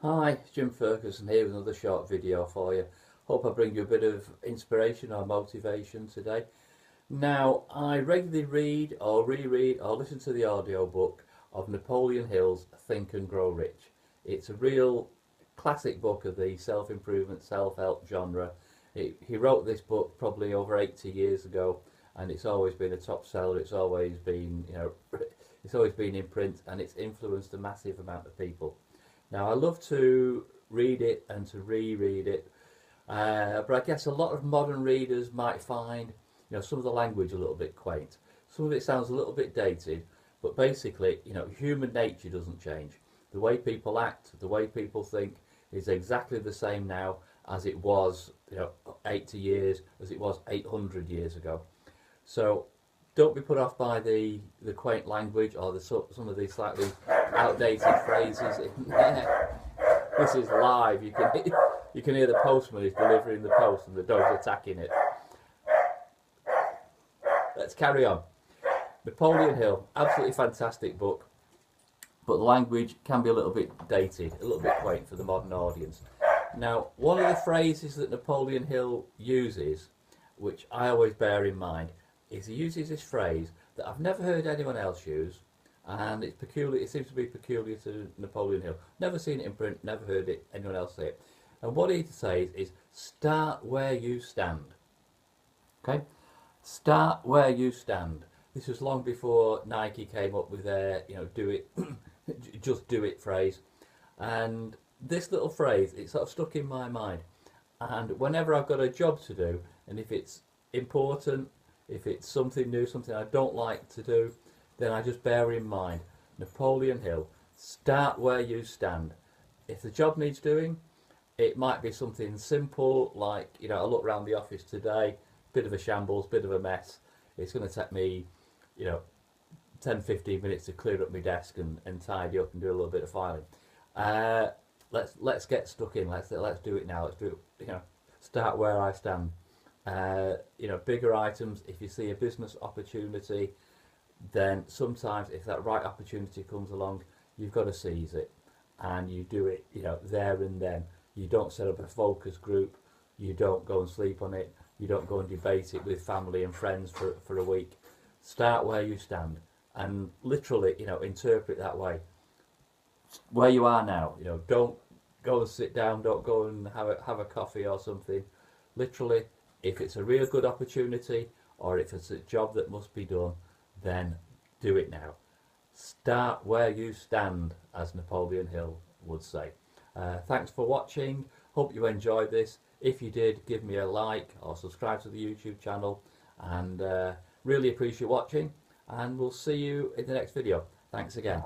Hi, it's Jim Ferguson here with another short video for you. Hope I bring you a bit of inspiration or motivation today. Now, I regularly read or reread or listen to the audiobook of Napoleon Hill's Think and Grow Rich. It's a real classic book of the self-improvement, self-help genre. He wrote this book probably over 80 years ago, and it's always been a top seller. It's always been, it's always been in print, and it's influenced a massive amount of people. Now, I love to read it and to reread it, but I guess a lot of modern readers might find, some of the language a little bit quaint. Some of it sounds a little bit dated, but basically, human nature doesn't change. The way people act, the way people think is exactly the same now as it was, 80 years, as it was 800 years ago. So don't be put off by the quaint language or some of these slightly outdated phrases. This is live. You can hear the postman is delivering the post and the dog's attacking it. Let's carry on. Napoleon Hill, absolutely fantastic book, but the language can be a little bit dated, a little bit quaint for the modern audience. Now, one of the phrases that Napoleon Hill uses, which I always bear in mind, is he uses this phrase that I've never heard anyone else use, and it's peculiar. It seems to be peculiar to Napoleon Hill. Never seen it in print, never heard it anyone else say it. And what he says is, start where you stand. Okay? Start where you stand. This was long before Nike came up with their, do it, just do it phrase. And this little phrase, it sort of stuck in my mind. And whenever I've got a job to do, and if it's important, if it's something new, something I don't like to do, then I just bear in mind Napoleon Hill, start where you stand. If the job needs doing, it might be something simple like, I look around the office today, bit of a shambles, bit of a mess. It's going to take me, 10-15 minutes to clear up my desk and tidy up and do a little bit of filing. Let's get stuck in. Let's do it now. Let's do it. Start where I stand. Bigger items. If you see a business opportunity, then sometimes if that right opportunity comes along, you've got to seize it, and you do it. There and then. You don't set up a focus group. You don't go and sleep on it. You don't go and debate it with family and friends for a week. Start where you stand, and literally, interpret that way. Where you are now, don't go and sit down. Don't go and have a coffee or something. Literally, if it's a real good opportunity or if it's a job that must be done, then do it now. Start where you stand, as Napoleon Hill would say. Thanks for watching. Hope you enjoyed this. If you did, give me a like or subscribe to the YouTube channel, and really appreciate watching, and we'll see you in the next video. Thanks again.